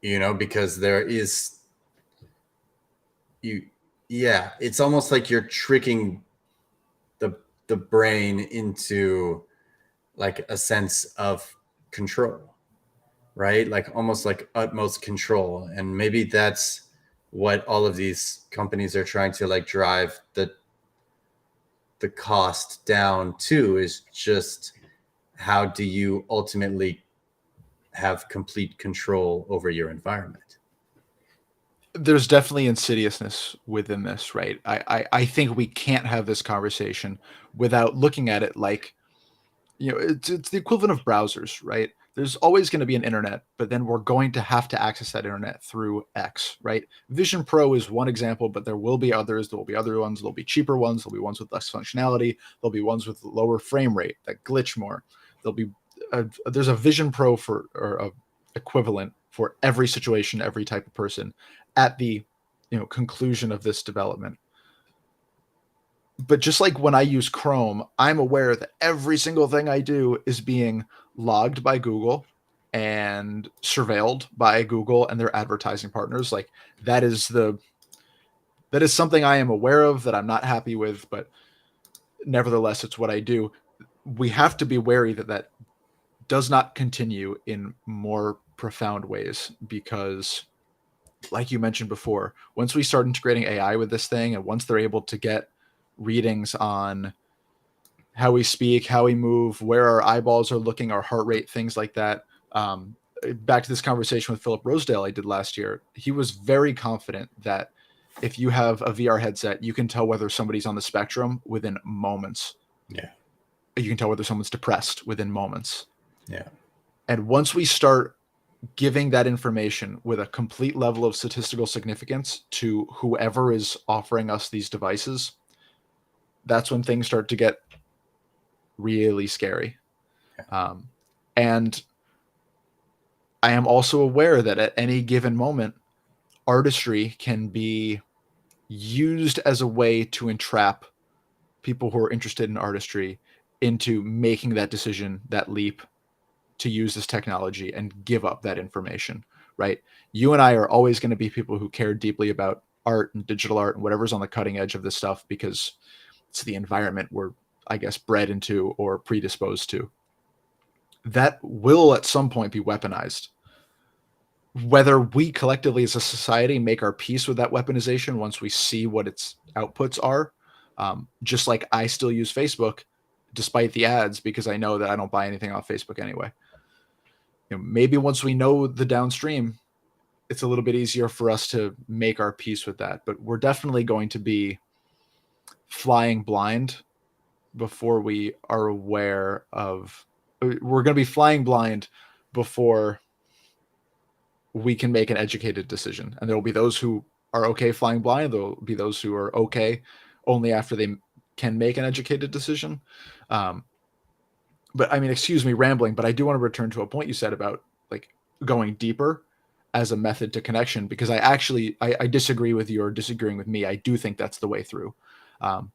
Speaker 2: Because there is it's almost like you're tricking the brain into like a sense of control, right? Like almost like utmost control. And maybe that's what all of these companies are trying to like drive the cost down to, is just how do you ultimately have complete control over your environment?
Speaker 1: There's definitely insidiousness within this, right? I think we can't have this conversation without looking at it like, it's the equivalent of browsers, right? There's always going to be an internet, but then we're going to have to access that internet through X, right? Vision Pro is one example, but there will be others. There will be other ones. There'll be cheaper ones. There'll be ones with less functionality. There'll be ones with lower frame rate that glitch more. There's a Vision Pro or a equivalent for every situation, every type of person at the conclusion of this development. But just like when I use Chrome, I'm aware that every single thing I do is being logged by Google and surveilled by Google and their advertising partners. Like that is something I am aware of that I'm not happy with, but nevertheless, it's what I do. We have to be wary that does not continue in more profound ways, because like you mentioned before, once we start integrating AI with this thing, and once they're able to get readings on how we speak, how we move, where our eyeballs are looking, our heart rate, things like that. Back to this conversation with Philip Rosedale I did last year, he was very confident that if you have a VR headset, you can tell whether somebody's on the spectrum within moments.
Speaker 2: Yeah.
Speaker 1: You can tell whether someone's depressed within moments.
Speaker 2: Yeah.
Speaker 1: And once we start giving that information with a complete level of statistical significance to whoever is offering us these devices, that's when things start to get really scary. And I am also aware that at any given moment, artistry can be used as a way to entrap people who are interested in artistry into making that decision, that leap to use this technology and give up that information, right? You and I are always going to be people who care deeply about art and digital art and whatever's on the cutting edge of this stuff because it's the environment we're, I guess, bred into or predisposed to. That will at some point be weaponized. Whether we collectively as a society make our peace with that weaponization once we see what its outputs are, just like I still use Facebook despite the ads because I know that I don't buy anything off Facebook anyway. Maybe once we know the downstream, it's a little bit easier for us to make our peace with that. But we're definitely going to be flying blind before we are aware of. We're going to be flying blind before we can make an educated decision. And there will be those who are okay flying blind. There will be those who are okay only after they can make an educated decision. But I mean, excuse me, rambling, but I do want to return to a point you said about like going deeper as a method to connection, because I disagree with you or disagreeing with me. I do think that's the way through. Um,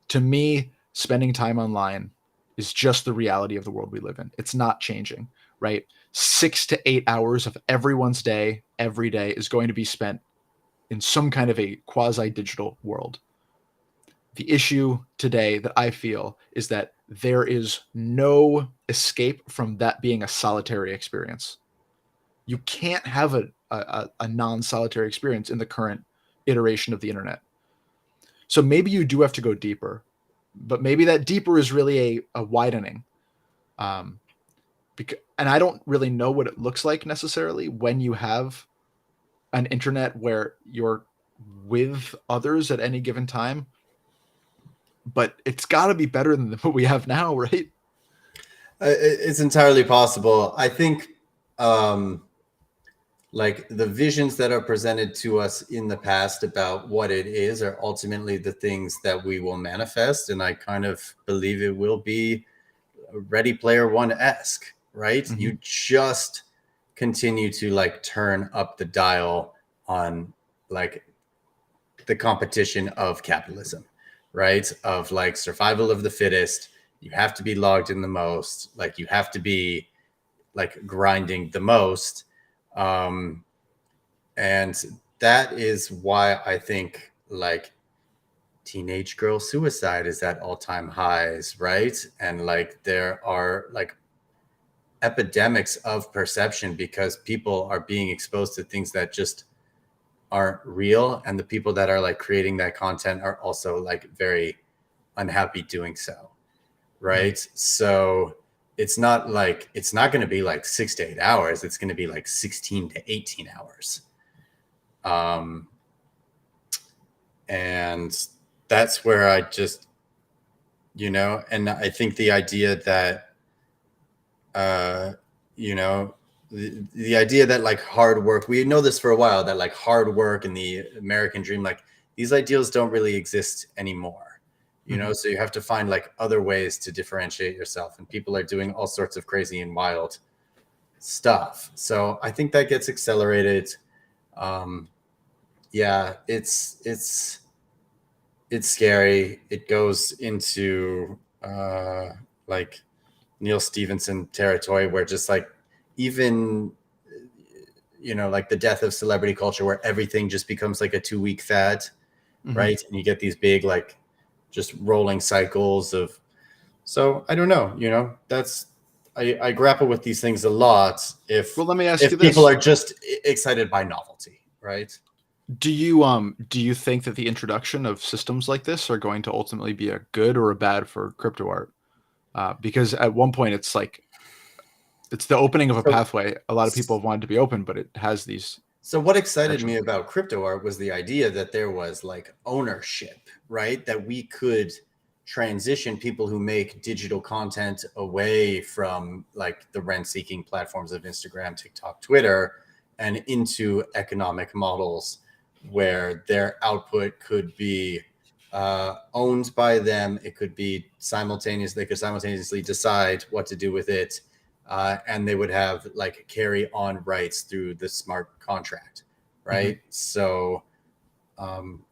Speaker 1: to me, spending time online is just the reality of the world we live in. It's not changing, right? 6 to 8 hours of everyone's day, every day is going to be spent in some kind of a quasi digital world. The issue today that I feel is that there is no escape from that being a solitary experience. You can't have a non-solitary experience in the current iteration of the internet. So maybe you do have to go deeper, but maybe that deeper is really a widening. And I don't really know what it looks like necessarily when you have an internet where you're with others at any given time, but it's got to be better than what we have now, right?
Speaker 2: It's entirely possible. I think like the visions that are presented to us in the past about what it is are ultimately the things that we will manifest. And I kind of believe it will be Ready Player One-esque, right?
Speaker 1: Mm-hmm.
Speaker 2: You just continue to like turn up the dial on like the competition of capitalism, right? Of like survival of the fittest. You have to be logged in the most, like you have to be like grinding the most. And that is why I think like teenage girl suicide is at all-time highs, right? And like there are like epidemics of perception because people are being exposed to things that just aren't real, and the people that are like creating that content are also like very unhappy doing so, right? Mm-hmm. So it's not going to be like 6 to 8 hours, it's going to be like 16 to 18 hours. And that's where I just, and I think the idea that the idea that like hard work, we know this for a while, that like hard work and the American dream, like these ideals don't really exist anymore, so you have to find like other ways to differentiate yourself, and people are doing all sorts of crazy and wild stuff. So I think that gets accelerated. Yeah, it's scary. It goes into like Neil Stevenson territory where just like even like the death of celebrity culture where everything just becomes like a 2-week fad, right? And you get these big like just rolling cycles of, so I don't know, that's I grapple with these things a lot if
Speaker 1: Well, let me ask you
Speaker 2: people
Speaker 1: this.
Speaker 2: are just excited by novelty, right?
Speaker 1: Do you think that the introduction of systems like this are going to ultimately be a good or a bad for crypto art? Because at one point it's like it's the opening of a pathway. A lot of people have wanted to be open, but it has these.
Speaker 2: So what excited me about crypto art was the idea that there was like ownership, right? That we could transition people who make digital content away from like the rent-seeking platforms of Instagram, TikTok, Twitter, and into economic models where their output could be owned by them. It could be simultaneous. They could simultaneously decide what to do with it. and they would have like carry on rights through the smart contract, right? So, um,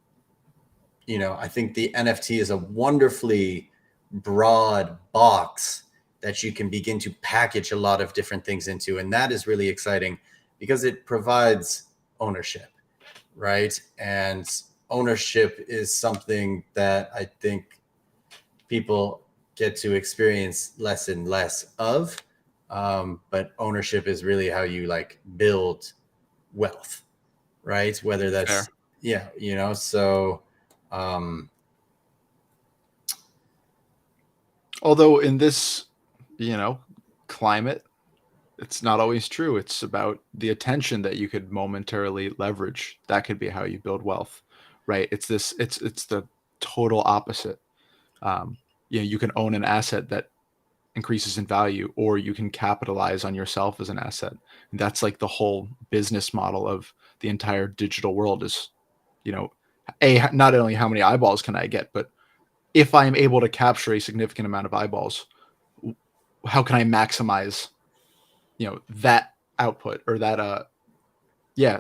Speaker 2: I think the NFT is a wonderfully broad box that you can begin to package a lot of different things into. And that is really exciting because it provides ownership, right? And ownership is something that I think people get to experience less and less of. But ownership is really how you like build wealth, right? Whether that's,
Speaker 1: Fair.
Speaker 2: yeah, so um,
Speaker 1: Although in this, climate, it's not always true. It's about the attention that you could momentarily leverage. That could be how you build wealth, right? It's the total opposite. Um, you can own an asset that increases in value, or you can capitalize on yourself as an asset. And that's like the whole business model of the entire digital world is, you know, not only how many eyeballs can I get, but if I'm able to capture a significant amount of eyeballs, how can I maximize, that output, or that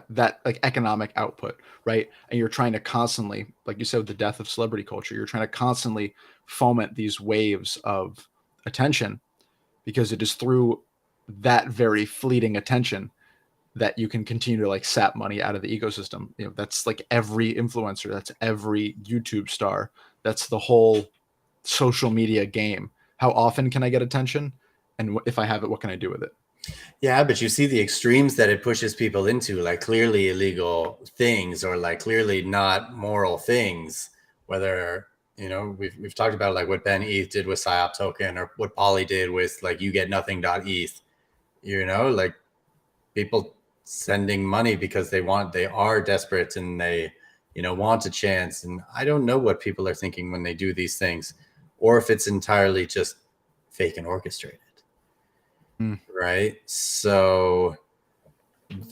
Speaker 1: that like economic output, right? And you're trying to constantly, like you said, with the death of celebrity culture, you're trying to constantly foment these waves of attention, because it is through that very fleeting attention that you can continue to like sap money out of the ecosystem. That's like every influencer, that's every YouTube star, that's the whole social media game. How often can I get attention? And if I have it, what can I do with it?
Speaker 2: yeah, but you see the extremes that it pushes people into, like clearly illegal things or like clearly not moral things. Whether we've talked about like what Ben ETH did with PSYOP token, or what Poly did with like you get nothing.eth. Like people sending money because they are desperate and they want a chance. And I don't know what people are thinking when they do these things, or if it's entirely just fake and orchestrated.
Speaker 1: Mm.
Speaker 2: Right. So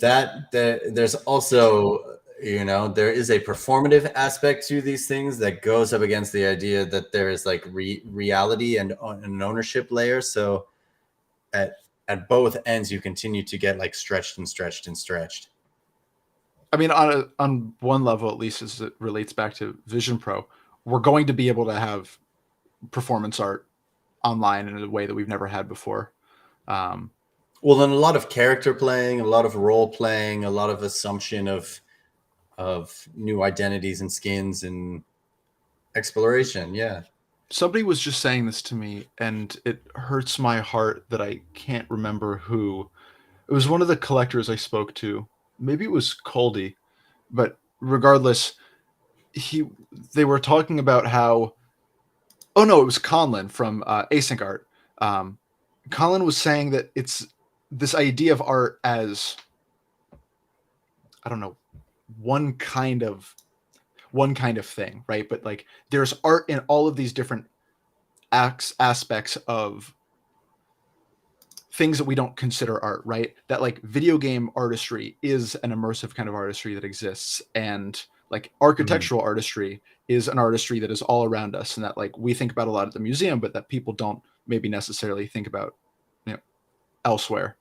Speaker 2: there's also there is a performative aspect to these things that goes up against the idea that there is like reality and an ownership layer. So at both ends you continue to get like stretched and stretched and stretched.
Speaker 1: I mean, on one level, at least as it relates back to Vision Pro, we're going to be able to have performance art online in a way that we've never had before. Um,
Speaker 2: Well, then a lot of character playing, a lot of role playing, a lot of assumption of new identities and skins and exploration. Yeah.
Speaker 1: Somebody was just saying this to me, and it hurts my heart that I can't remember who. It was one of the collectors I spoke to. Maybe it was Coldy, but regardless, he they were talking about how. Oh no, it was Conlon from Async Art. Um, Colin was saying that it's this idea of art as, I don't know, one kind of one kind of thing, right? But like there's art in all of these different aspects of things that we don't consider art, right? That like video game artistry is an immersive kind of artistry that exists, and like
Speaker 2: Mhm.
Speaker 1: architectural artistry is an artistry that is all around us, and that like we think about a lot at the museum, but that people don't maybe necessarily think about, you know, elsewhere.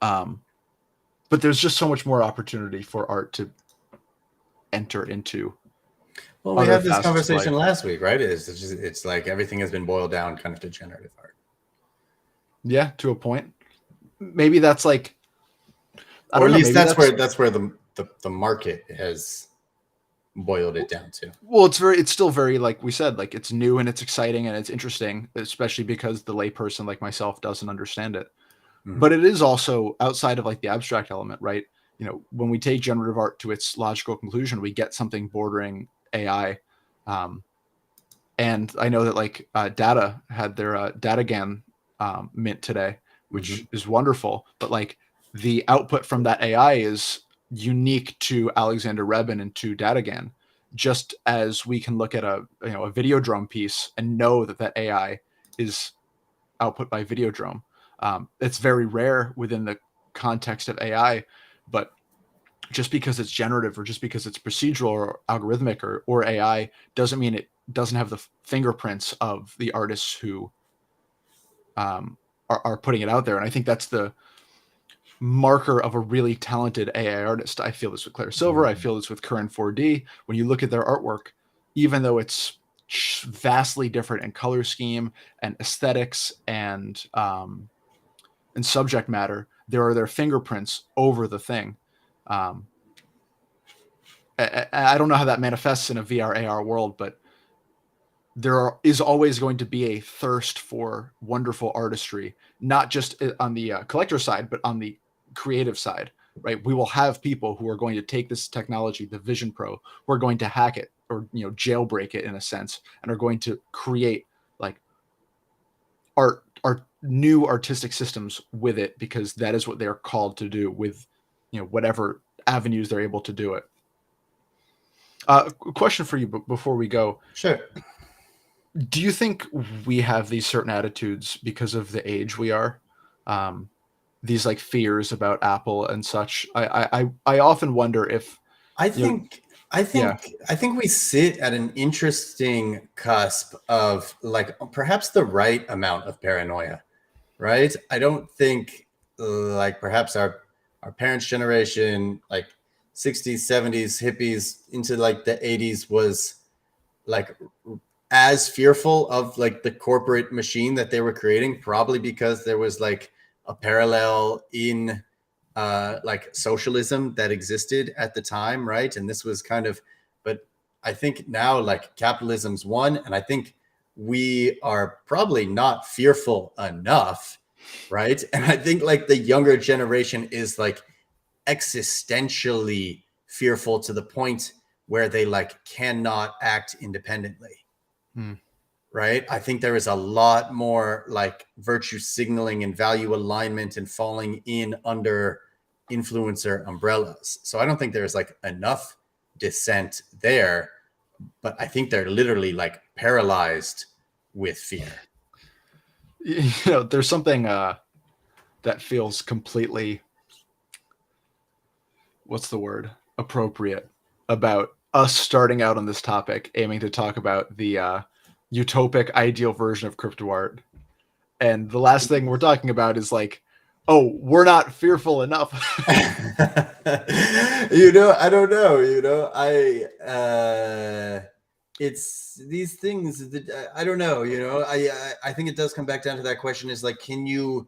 Speaker 1: Um, but there's just so much more opportunity for art to enter into
Speaker 2: Well, we
Speaker 1: other
Speaker 2: had this
Speaker 1: facets of
Speaker 2: conversation
Speaker 1: life.
Speaker 2: last week, right? It's like everything has been boiled down kind of to generative art,
Speaker 1: Yeah, to a point. Maybe that's like, I
Speaker 2: or
Speaker 1: don't
Speaker 2: at
Speaker 1: know.
Speaker 2: least
Speaker 1: Maybe that's,
Speaker 2: that's where the market has boiled it down to.
Speaker 1: well, it's still very, like we said, like it's new and it's exciting and it's interesting, especially because the layperson like myself doesn't understand it.
Speaker 2: Mhm.
Speaker 1: But it is also outside of like the abstract element, right? When we take generative art to its logical conclusion, we get something bordering AI. Um, and I know that like Data had their DataGAN mint today, which
Speaker 2: Mhm.
Speaker 1: is wonderful. But like the output from that AI is unique to Alexander Rebin and to DataGAN. Just as we can look at a Videodrome piece and know that that AI is output by Videodrome. It's very rare within the context of AI, but just because it's generative or just because it's procedural or algorithmic or AI doesn't mean it doesn't have the fingerprints of the artists who are putting it out there, and I think that's the marker of a really talented AI artist. I feel this with Claire Silver. I feel this with Current 4D. When you look at their artwork, even though it's vastly different in color scheme and aesthetics and subject matter, there are their fingerprints over the thing. I don't know how that manifests in a VR AR world, but is always going to be a thirst for wonderful artistry, not just on the collector side, but on the creative side, right? We will have people who are going to take this technology, the Vision Pro, who are going to hack it or jailbreak it in a sense, and are going to create like art new artistic systems with it, because that is what they're called to do with whatever avenues they're able to do it. Question for you before we go.
Speaker 2: Sure.
Speaker 1: Do you think we have these certain attitudes because of the age we are? These like fears about Apple and such. I often wonder if
Speaker 2: I think we sit at an interesting cusp of like perhaps the right amount of paranoia, right? I don't think like perhaps our parents' generation, like 60s, 70s, hippies into like the 80s was like as fearful of like the corporate machine that they were creating, probably because there was like a parallel in like socialism that existed at the time, right? And this was kind of, but I think now like capitalism's won, and I think we are probably not fearful enough, right? And I think like the younger generation is like existentially fearful to the point where they like cannot act independently. Right? I think there is a lot more like virtue signaling and value alignment and falling in under influencer umbrellas. So I don't think there's like enough dissent there, but I think they're literally like paralyzed with fear.
Speaker 1: There's something that feels completely, what's the word, appropriate about us starting out on this topic, aiming to talk about the utopic ideal version of crypto art, and the last thing we're talking about is like, oh, we're not fearful enough.
Speaker 2: I don't know, it's these things that I don't know, I think it does come back down to that question is like, can you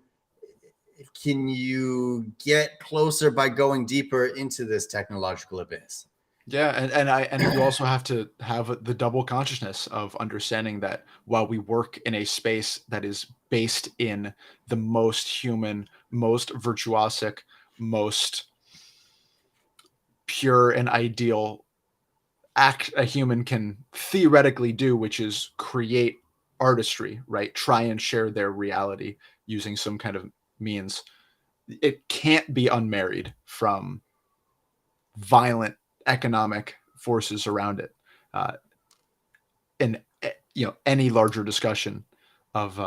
Speaker 2: get closer by going deeper into this technological abyss?
Speaker 1: Yeah, and you also have to have the double consciousness of understanding that while we work in a space that is based in the most human, most virtuosic, most pure and ideal act a human can theoretically do, which is create artistry, right? Try and share their reality using some kind of means. It can't be unmarried from violent economic forces around it. And any larger discussion of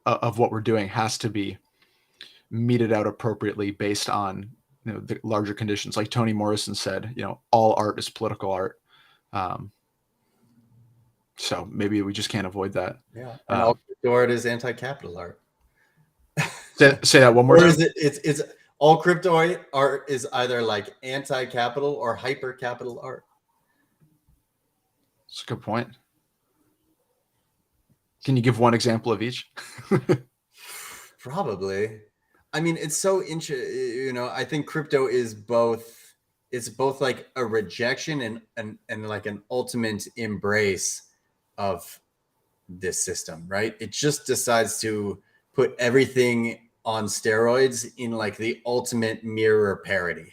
Speaker 1: what we're doing has to be meted out appropriately based on the larger conditions. Like Toni Morrison said, all art is political art. So maybe we just can't avoid that.
Speaker 2: Yeah, and all crypto art is anti-capital art.
Speaker 1: Say that one more time.
Speaker 2: Or is it's all crypto art is either like anti-capital or hyper-capital art?
Speaker 1: That's a good point. Can you give one example of each?
Speaker 2: Probably. I mean, it's so interesting. I think crypto is both. It's both like a rejection and like an ultimate embrace of this system, right? It just decides to put everything on steroids in like the ultimate mirror parody.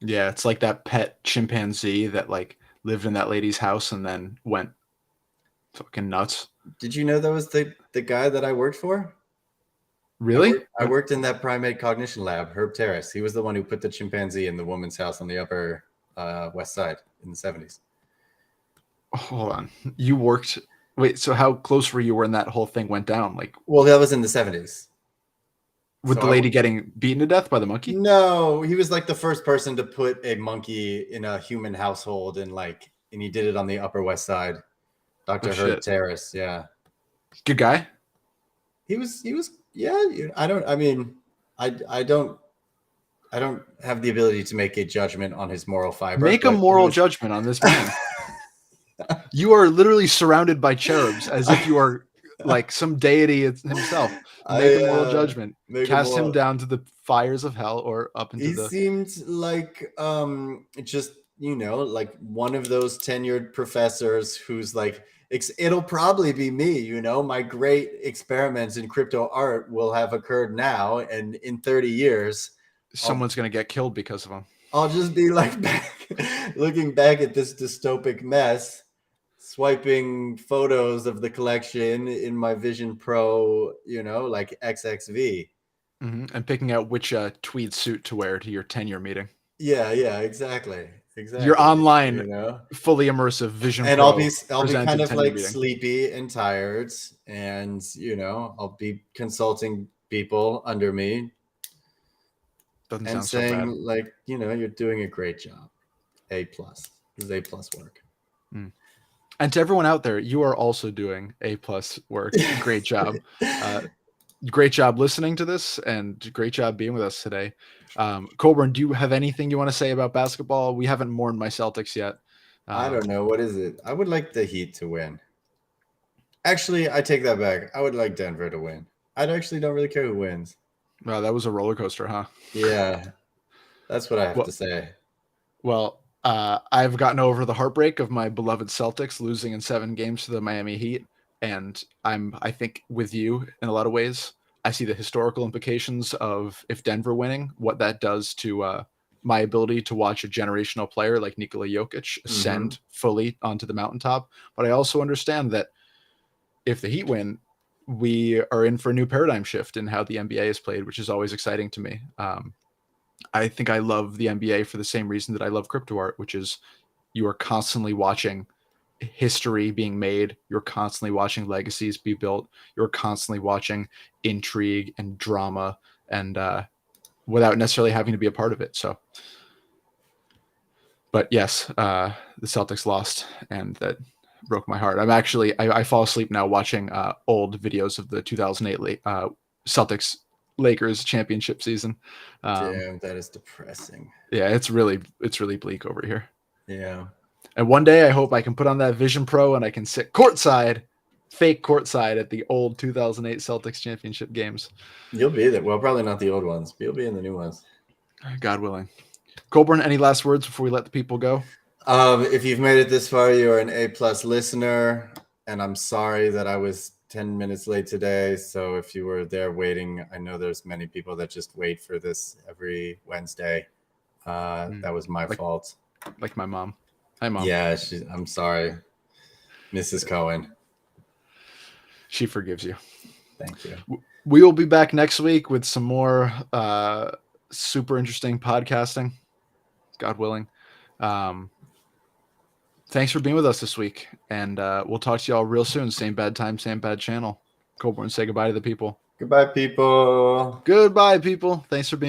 Speaker 1: Yeah, it's like that pet chimpanzee that like lived in that lady's house and then went fucking nuts.
Speaker 2: Did you know that was the guy that I worked for?
Speaker 1: Really?
Speaker 2: I worked in that primate cognition lab, Herb Terrace. He was the one who put the chimpanzee in the woman's house on the Upper West Side in the 70s.
Speaker 1: Hold on. You worked... Wait, so how close were you when that whole thing went down? Like,
Speaker 2: well, that was in the 70s.
Speaker 1: With the lady getting beaten to death by the monkey?
Speaker 2: No, he was like the first person to put a monkey in a human household, and he did it on the Upper West Side. Dr. Herb Terrace, yeah.
Speaker 1: Good guy?
Speaker 2: He was. Yeah. I mean, I don't. I don't have the ability to make a judgment on his moral fiber,
Speaker 1: Make a
Speaker 2: but he
Speaker 1: moral
Speaker 2: was.
Speaker 1: judgment on this man. You are literally surrounded by cherubs as if you are like some deity himself. Make a
Speaker 2: I
Speaker 1: moral judgment.
Speaker 2: make a
Speaker 1: Cast him
Speaker 2: moral.
Speaker 1: down to the fires of hell or up into
Speaker 2: He
Speaker 1: the.
Speaker 2: seemed like just like one of those tenured professors who's like it'll probably be me, my great experiments in crypto art will have occurred now, and in 30 years I'll
Speaker 1: Someone's going to get killed because of him.
Speaker 2: I'll just be like looking back at this dystopic mess, swiping photos of the collection in my Vision Pro, like XXV.
Speaker 1: And picking out which tweed suit to wear to your tenure meeting.
Speaker 2: Yeah, exactly.
Speaker 1: Your
Speaker 2: Exactly.
Speaker 1: online, fully immersive Vision
Speaker 2: And
Speaker 1: Pro
Speaker 2: I'll be kind
Speaker 1: presented
Speaker 2: of
Speaker 1: tenure
Speaker 2: like
Speaker 1: meeting.
Speaker 2: sleepy and tired, and I'll be consulting people under me
Speaker 1: Doesn't
Speaker 2: and
Speaker 1: sound so bad.
Speaker 2: saying like, you're doing a great job. A+. This is A+ work.
Speaker 1: And to everyone out there, you are also doing A+ work. Great job. Great job listening to this, and great job being with us today. Colburn, do you have anything you want to say about basketball? We haven't mourned my Celtics yet.
Speaker 2: I don't know. What is it? I would like the Heat to win. Actually, I take that back. I would like Denver to win. I actually don't really care who wins.
Speaker 1: Wow, that was a roller coaster, huh?
Speaker 2: Yeah, that's what I have to say.
Speaker 1: Well, I've gotten over the heartbreak of my beloved Celtics losing in 7 games to the Miami Heat, and I think with you in a lot of ways. I see the historical implications of if Denver winning, what that does to my ability to watch a generational player like Nikola Jokic ascend fully onto the mountaintop. But I also understand that if the Heat win, we are in for a new paradigm shift in how the NBA is played, which is always exciting to me. I think I love the NBA for the same reason that I love crypto art, which is you are constantly watching history being made. You're constantly watching legacies be built. You're constantly watching intrigue and drama, and without necessarily having to be a part of it. So, but yes, the Celtics lost, and that broke my heart. I fall asleep now watching old videos of the 2008 Celtics Lakers championship season.
Speaker 2: Damn, that is depressing.
Speaker 1: Yeah, it's really bleak over here.
Speaker 2: Yeah.
Speaker 1: And one day I hope I can put on that Vision Pro and I can sit fake courtside at the old 2008 Celtics championship games.
Speaker 2: You'll be there. Well, probably not the old ones, but you'll be in the new ones.
Speaker 1: God willing. Colburn, any last words before we let the people go?
Speaker 2: If you've made it this far, you're an A+ listener, and I'm sorry that I was 10 minutes late today. So if you were there waiting, I know there's many people that just wait for this every Wednesday. That was my fault.
Speaker 1: Like my mom. Hi, Mom.
Speaker 2: Yeah, I'm sorry, Mrs. Cohen.
Speaker 1: She forgives you.
Speaker 2: Thank you.
Speaker 1: We will be back next week with some more super interesting podcasting, God willing. Thanks for being with us this week, and we'll talk to y'all real soon. Same bad time, same bad channel. Colburn, say goodbye to the people.
Speaker 2: Goodbye, people.
Speaker 1: Goodbye, people. Thanks for being